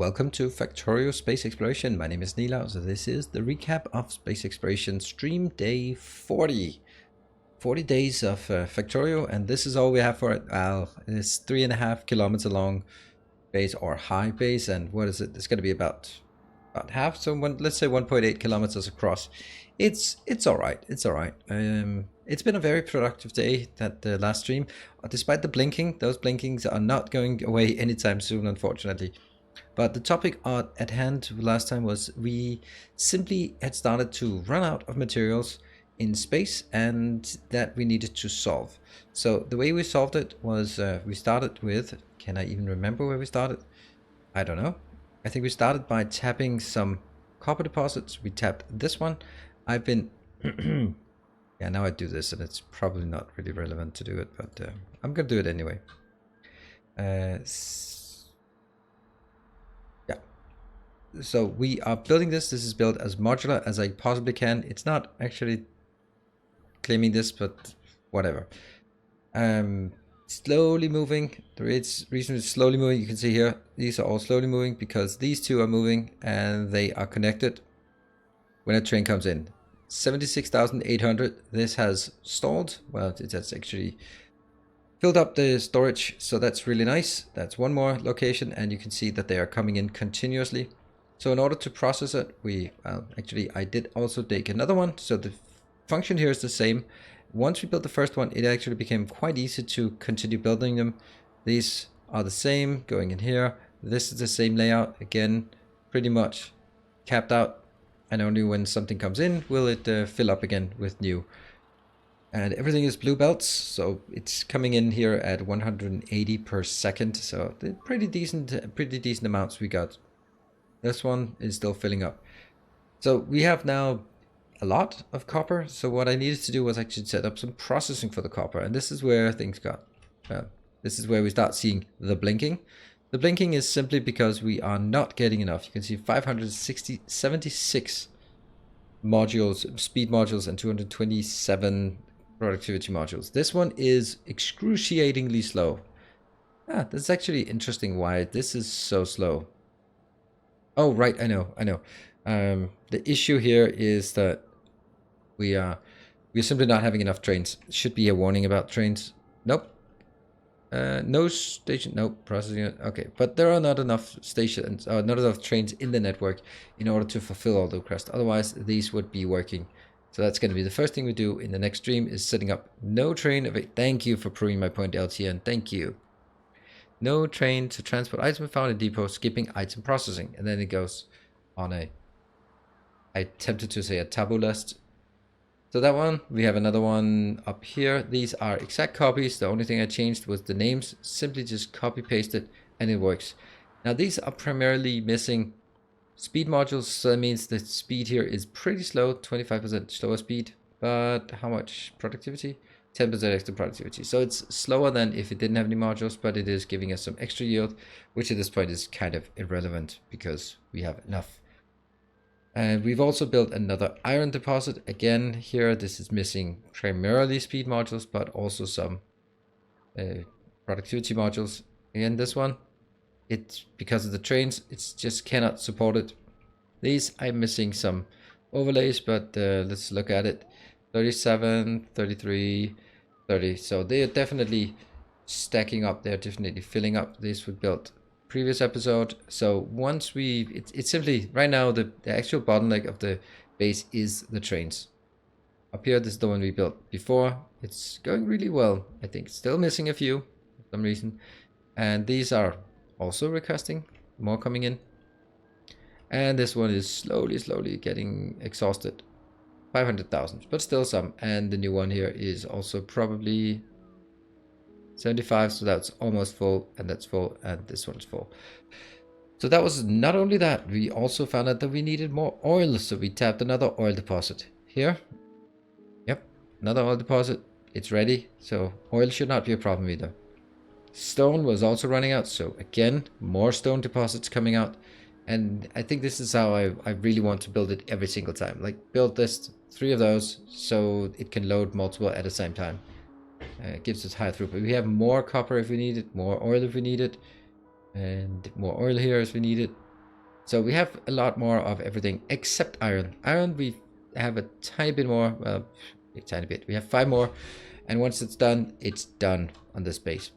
welcome to Factorio Space Exploration. My name is Nila, so this is the recap of Space Exploration stream day 40. 40 days of Factorio, and this is all we have for it. It's 3.5 kilometers long base or high base, and what is it? It's going to be about half, so let's say 1.8 kilometers across. It's all right. It's all right. It's been a very productive day, that last stream. Despite the blinking, those blinkings are not going away anytime soon, unfortunately. But the topic at hand last time was we simply had started to run out of materials in space, and that we needed to solve. So the way we solved it was we started with, can I even remember where we started? I don't know. I think we started by tapping some copper deposits. We tapped this one. I've been yeah, now I do this, and it's probably not really relevant to do it, but I'm gonna do it anyway. So we are building this. This is built as modular as I possibly can. It's not actually claiming this, but whatever. Slowly moving. The reason it's slowly moving, you can see here, these are all slowly moving because these two are moving and they are connected when a train comes in. 76,800. This has stalled. Well, it has actually filled up the storage, so that's really nice. That's one more location, and you can see that they are coming in continuously. So in order to process it, I did also take another one. So the function here is the same. Once we built the first one, it actually became quite easy to continue building them. These are the same going in here. This is the same layout. Again, pretty much capped out. And only when something comes in will it fill up again with new. And everything is blue belts. So it's coming in here at 180 per second. So they're pretty decent amounts we got. This one is still filling up. So we have now a lot of copper. So what I needed to do was actually set up some processing for the copper. And this is where things got, this is where we start seeing the blinking. The blinking is simply because we are not getting enough. You can see 76 modules, speed modules, and 227 productivity modules. This one is excruciatingly slow. That's actually interesting why this is so slow. Oh, right, I know. The issue here is that we're simply not having enough trains. Should be a warning about trains. Nope. No station. Nope. Processing it. Okay, but there are not enough stations, not enough trains in the network in order to fulfill all the requests. Otherwise, these would be working. So that's going to be the first thing we do in the next stream, is setting up no train. Thank you for proving my point, LTN. Thank you. No train to transport item found in depot, skipping item processing. And then it goes on I attempted to say a taboo list. So that one, we have another one up here. These are exact copies. The only thing I changed was the names. Simply just copy paste it and it works. Now these are primarily missing speed modules. So that means the speed here is pretty slow, 25% slower speed. But how much productivity? 10% extra productivity. So it's slower than if it didn't have any modules, but it is giving us some extra yield, which at this point is kind of irrelevant because we have enough. And we've also built another iron deposit. Again, here, this is missing primarily speed modules, but also some productivity modules. Again, this one, it's because of the trains, it's just cannot support it. These, I'm missing some overlays, but let's look at it. 37, 33, 30. So they are definitely stacking up. They're definitely filling up. This we built previous episode. So once it's simply right now the actual bottleneck of the base is the trains. Up here, this is the one we built before. It's going really well. I think still missing a few for some reason. And these are also requesting more coming in. And this one is slowly getting exhausted. 500,000, but still some. And the new one here is also probably 75, so that's almost full, and that's full, and this one's full. So that was not only that, we also found out that we needed more oil, so we tapped another oil deposit here. Yep, another oil deposit. It's ready, so oil should not be a problem either. Stone was also running out, so again, more stone deposits coming out. And I think this is how I really want to build it every single time. Like, build this 3 of those so it can load multiple at the same time. It gives us high throughput. We have more copper if we need it, more oil if we need it, and more oil here if we need it. So we have a lot more of everything except iron. Iron we have a tiny bit more, well, a tiny bit. We have 5 more, and once it's done on this base.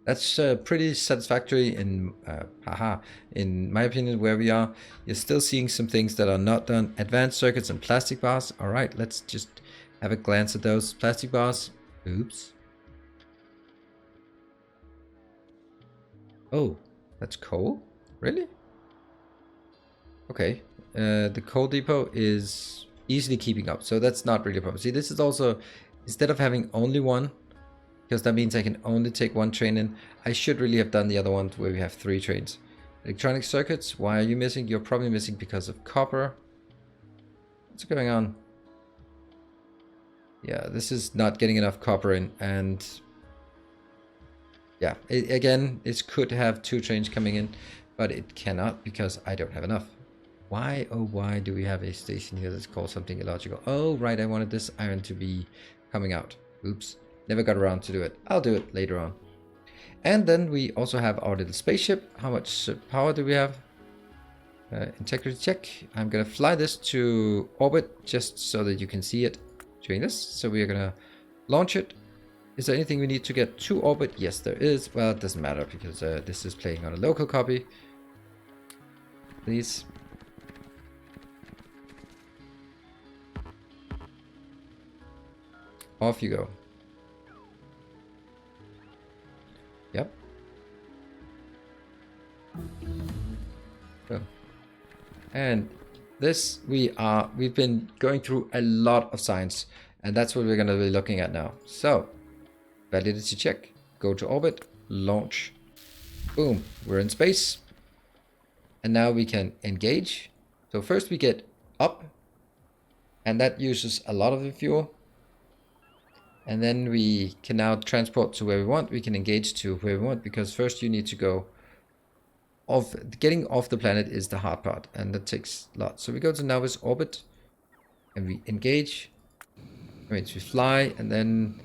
That's pretty satisfactory in my opinion, where we are. You're still seeing some things that are not done. Advanced circuits and plastic bars. All right, let's just have a glance at those plastic bars. Oops. Oh, that's coal? Really? Okay. The coal depot is easily keeping up, so that's not really a problem. See, this is also, instead of having only one, because that means I can only take 1 train in, I should really have done the other one where we have 3 trains. Electronic circuits, why are you missing? You're probably missing because of copper. What's going on? Yeah, this is not getting enough copper in, and yeah, again, this could have 2 trains coming in, but it cannot because I don't have enough. Why, oh why do we have a station here that's called something illogical? Oh right, I wanted this iron to be coming out. Oops, never got around to do it. I'll do it later on. And then we also have our little spaceship. How much power do we have? Integrity check. I'm gonna fly this to orbit just so that you can see it doing this. So we are gonna launch it. Is there anything we need to get to orbit? Yes, there is. Well, it doesn't matter because this is playing on a local copy. Please. Off you go. Yep. Cool. And this we've been going through a lot of science, and that's what we're going to be looking at now. So, validity check, go to orbit, launch. Boom, we're in space. And now we can engage. So first we get up, and that uses a lot of the fuel. And then we can now transport to where we want. We can engage to where we want, because first you need to go off. Getting off the planet is the hard part, and that takes a lot. So we go to NAUVIS orbit, and we engage. That means we fly, and then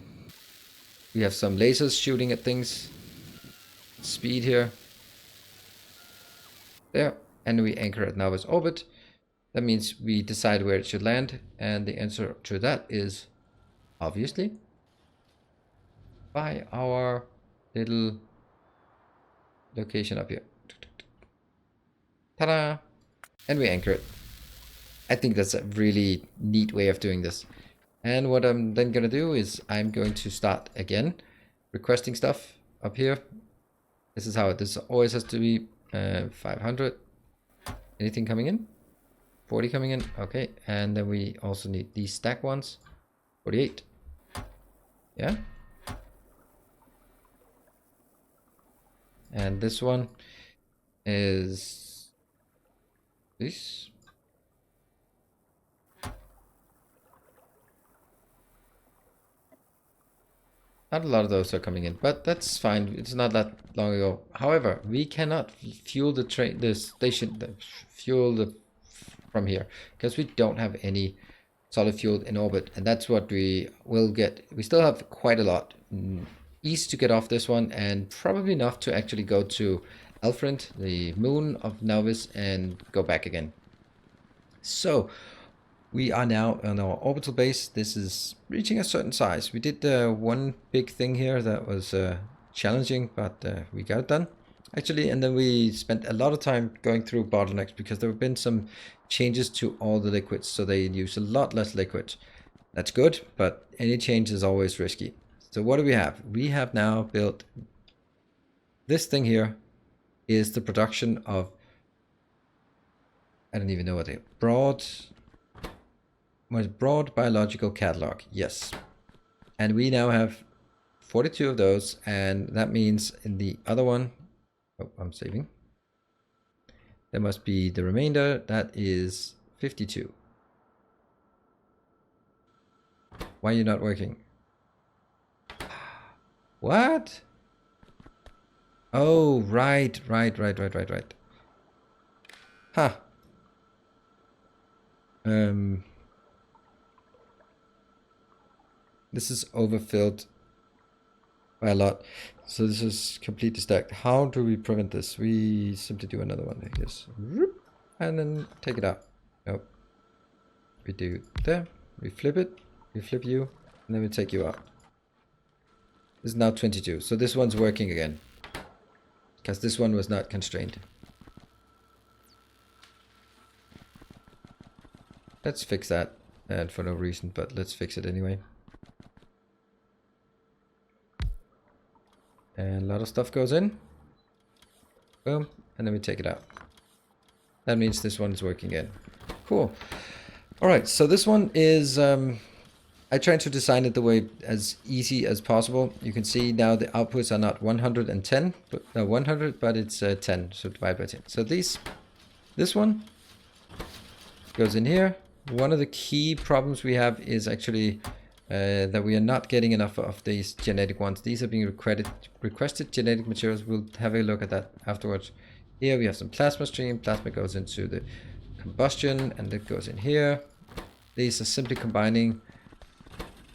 we have some lasers shooting at things. Speed here. There. And we anchor at NAUVIS orbit. That means we decide where it should land, and the answer to that is obviously by our little location up here. Ta-da! And we anchor it. I think that's a really neat way of doing this. And what I'm then going to do is I'm going to start again requesting stuff up here. This is how this always has to be 500. Anything coming in? 40 coming in. Okay. And then we also need these stack ones. 48. Yeah. And this one is this. Not a lot of those are coming in, but that's fine. It's not that long ago. However, we cannot fuel the train, the station, from here because we don't have any solid fuel in orbit, and that's what we will get. We still have quite a lot east to get off this one, and probably enough to actually go to Elfrind, the moon of NAUVIS, and go back again. So we are now on our orbital base. This is reaching a certain size. We did one big thing here that was challenging, but we got it done actually. And then we spent a lot of time going through bottlenecks because there have been some changes to all the liquids, so they use a lot less liquid. That's good, but any change is always risky. So what do we have? We have now built this thing here. Is the production of, I don't even know what they broad biological catalog. Yes. And we now have 42 of those, and that means in the other one, oh, I'm saving. There must be the remainder. That is 52. Why are you not working? What? Oh, right. Huh. This is overfilled by a lot. So this is completely stacked. How do we prevent this? We simply do another one like this. And then take it out. Nope. We do there. We flip it. We flip you. And then we take you out. This is now 22. So this one's working again. Because this one was not constrained. Let's fix that. And for no reason, but let's fix it anyway. And a lot of stuff goes in. Boom. And then we take it out. That means this one is working again. Cool. Alright, so this one is... I tried to design it the way as easy as possible. You can see now the outputs are not 110, but 100, but it's 10. So divide by 10. So this one goes in here. One of the key problems we have is actually that we are not getting enough of these genetic ones. These are being requested genetic materials. We'll have a look at that afterwards. Here we have some plasma stream. Plasma goes into the combustion and it goes in here. These are simply combining.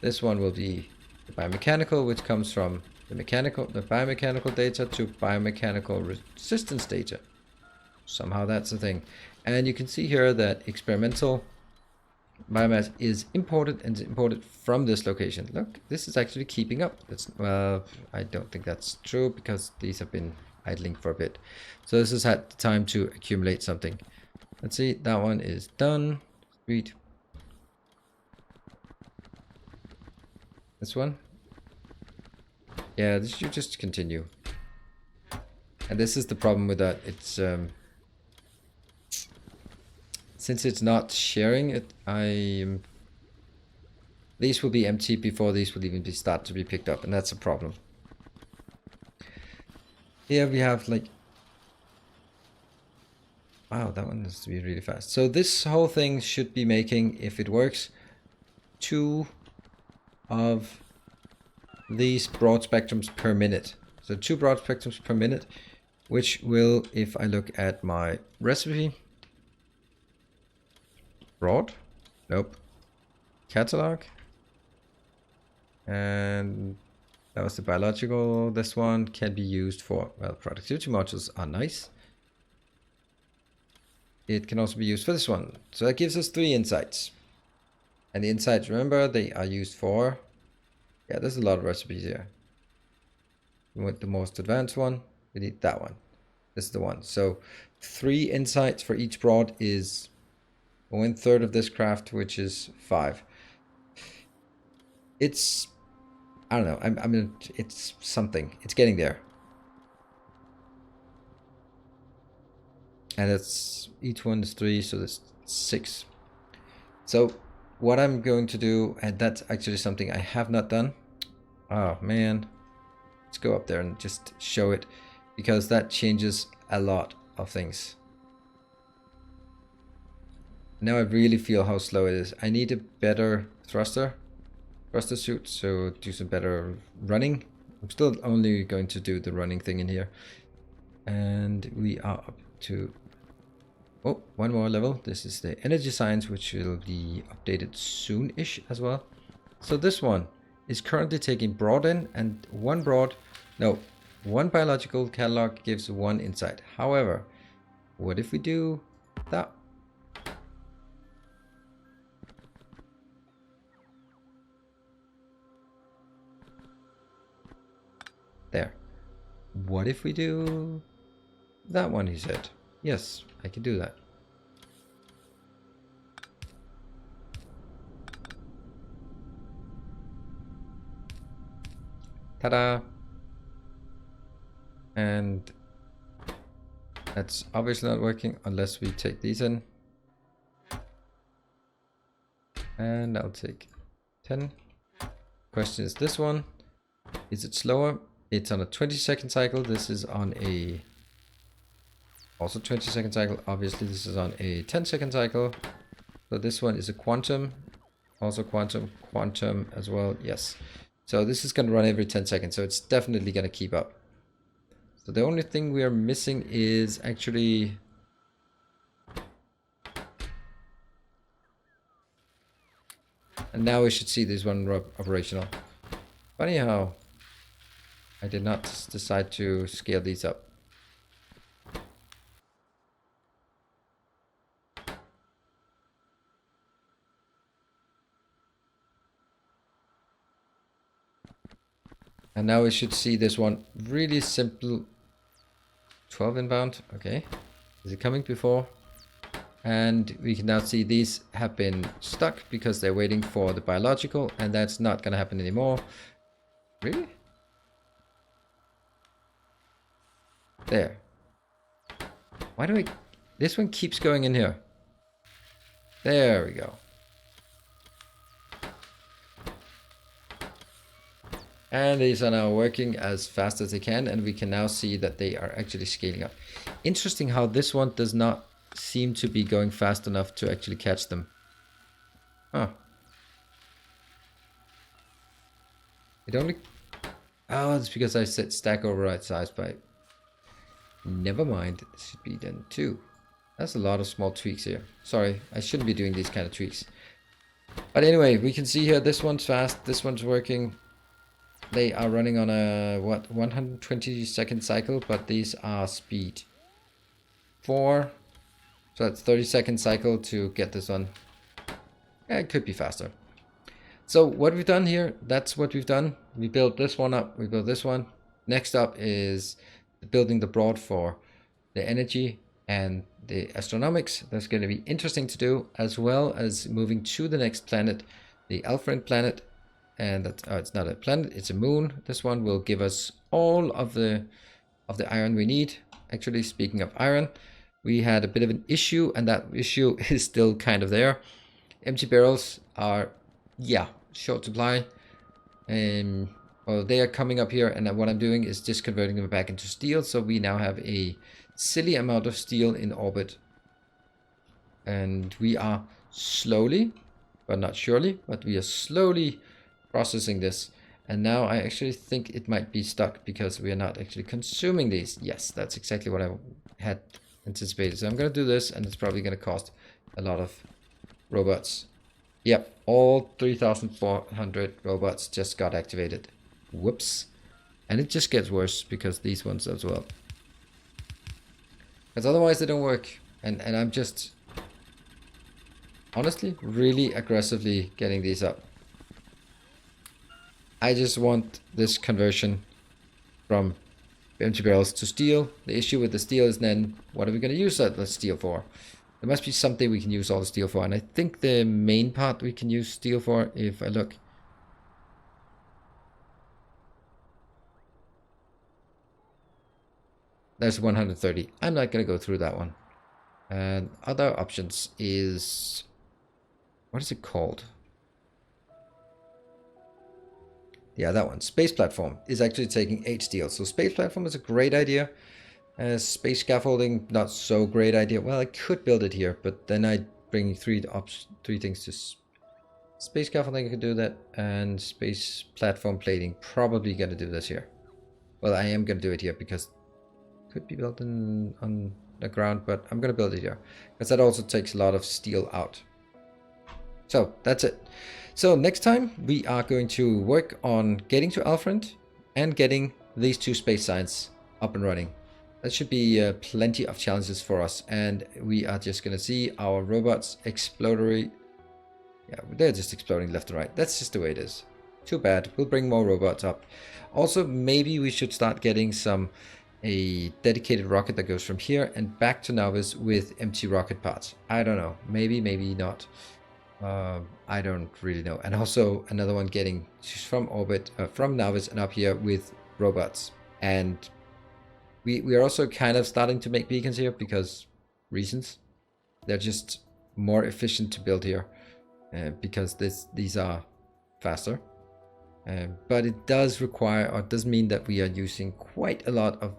This one will be the biomechanical, which comes from the biomechanical data to biomechanical resistance data. Somehow that's the thing. And you can see here that experimental biomass is imported and imported from this location. Look, this is actually keeping up. Well, I don't think that's true because these have been idling for a bit. So this has had time to accumulate something. Let's see, that one is done. Sweet. This one? Yeah, this should just continue. And this is the problem with that. It's since it's not sharing it, these will be empty before these will even start to be picked up, and that's a problem. Here we have like, wow, that one has to be really fast. So this whole thing should be making, if it works, 2 of these broad spectrums per minute. So 2 broad spectrums per minute, which will, if I look at my recipe, broad, nope, catalog, and that was the biological. This one can be used for, well, productivity modules are nice. It can also be used for this one. So that gives us 3 insights. And the insights, remember, they are used for, yeah, there's a lot of recipes here. We want the most advanced one. We need that one. This is the one. So 3 insights for each broad is 1/3 of this craft, which is 5. It's, I don't know. I mean, it's something. It's getting there. And it's, each one is 3, so that's 6. So what I'm going to do, and that's actually something I have not done. Oh man, let's go up there and just show it, because that changes a lot of things. Now I really feel how slow it is. I need a better thruster suit, so do some better running. I'm still only going to do the running thing in here. And we are up to, oh, 1 more level. This is the energy science, which will be updated soon-ish as well. So this one is currently taking broad in, and one biological catalog gives 1 insight. However, what if we do that? There. What if we do that one, he said. Yes, I can do that. Ta-da! And that's obviously not working unless we take these in. And I'll take 10. Question is this one. Is it slower? It's on a 20-second cycle. This is on a also 20-second cycle. Obviously, this is on a 10-second cycle. So this one is a quantum. Also quantum as well. Yes. So this is going to run every 10 seconds. So it's definitely going to keep up. So the only thing we are missing is actually... And now we should see this one operational. Funny how I did not decide to scale these up. And now we should see this one really simple. 12 inbound, okay. Is it coming before? And we can now see these have been stuck because they're waiting for the biological, and that's not going to happen anymore. Really? There. Why do this one keeps going in here? There we go. And these are now working as fast as they can, and we can now see that they are actually scaling up. Interesting how this one does not seem to be going fast enough to actually catch them. Huh. It only... Oh, it's because I set stack override size by... Never mind, it should be then 2. That's a lot of small tweaks here. Sorry, I shouldn't be doing these kind of tweaks. But anyway, we can see here, this one's fast, this one's working. They are running on a, what, 120-second cycle, but these are speed 4. So that's 30-second cycle to get this one. Yeah, it could be faster. So what we've done here, that's what we've done. We built this one up, we built this one. Next up is building the broad for the energy and the astronomics. That's going to be interesting to do, as well as moving to the next planet, the Alpharend planet. And that's, oh, it's not a planet, it's a moon. This one will give us all of the iron we need. Actually, speaking of iron, we had a bit of an issue, and that issue is still kind of there. Empty barrels are, yeah, short supply. Well, they are coming up here, and what I'm doing is just converting them back into steel. So we now have a silly amount of steel in orbit. And we are slowly, but not surely, but we are slowly processing this. And now I actually think it might be stuck because we are not actually consuming these. Yes, that's exactly what I had anticipated. So I'm going to do this, and it's probably going to cost a lot of robots. Yep, all 3,400 robots just got activated. Whoops. And it just gets worse because these ones as well. Because otherwise they don't work. And I'm just honestly really aggressively getting these up. I just want this conversion from empty barrels to steel. The issue with the steel is then, what are we going to use that steel for? There must be something we can use all the steel for. And I think the main part we can use steel for, if I look. There's 130. I'm not going to go through that one. And other options is, what is it called? Yeah, that one. Space platform is actually taking 8 steel. So space platform is a great idea. Space scaffolding, not so great idea. Well, I could build it here, but then I'd bring three things to space scaffolding. I could do that, and space platform plating. Probably gonna do this here. Well, I am gonna do it here because it could be built on the ground, but I'm gonna build it here because that also takes a lot of steel out. So that's it. So next time we are going to work on getting to Alpharend and getting these 2 space signs up and running. That should be plenty of challenges for us, and we are just going to see our robots exploding. Yeah, they're just exploding left and right. That's just the way it is. Too bad. We'll bring more robots up. Also, maybe we should start getting a dedicated rocket that goes from here and back to NAUVIS with empty rocket parts. I don't know. Maybe, maybe not. I don't really know. And also another one getting from orbit, from NAUVIS and up here with robots. And we are also kind of starting to make beacons here because reasons. They're just more efficient to build here because these are faster. But it does require, or it does mean that we are using quite a lot of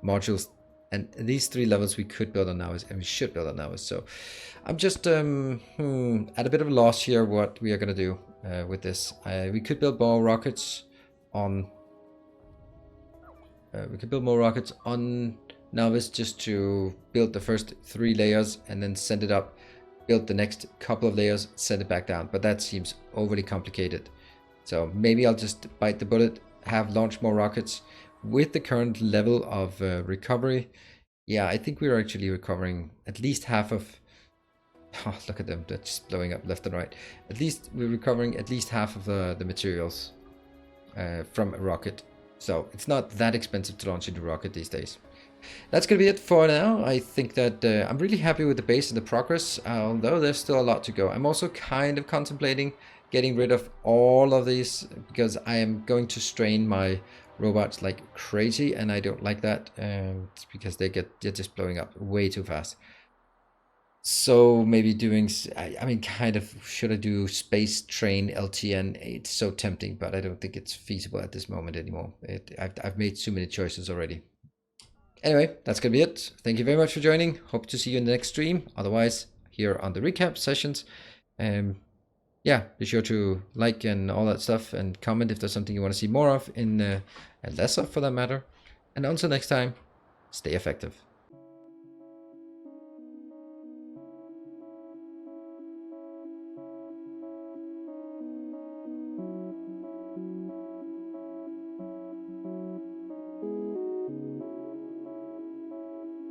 modules. And these 3 levels we could build on NAUVIS, and we should build on NAUVIS. So I'm just at a bit of a loss here what we are going to do with this. We could build more rockets on... NAUVIS just to build the first 3 layers and then send it up. Build the next couple of layers, send it back down. But that seems overly complicated. So maybe I'll just bite the bullet have launched more rockets with the current level of recovery. Yeah, I think we're actually recovering at least half of. Oh, look at them, they're just blowing up left and right. At least we're recovering at least half of the materials from a rocket. So it's not that expensive to launch into rocket these days. That's gonna be it for now. I think that I'm really happy with the base and the progress, although there's still a lot to go. I'm also kind of contemplating getting rid of all of these because I am going to strain my robots like crazy, and I don't like that. It's because they're just blowing up way too fast. So maybe doing, I mean, kind of, should I do space train LTN? It's so tempting, but I don't think it's feasible at this moment anymore. I've made too many choices already. Anyway, that's gonna be it. Thank you very much for joining. Hope to see you in the next stream. Otherwise, here on the recap sessions. Yeah, be sure to like and all that stuff, and comment if there's something you want to see more of and less of for that matter. And until next time, stay effective.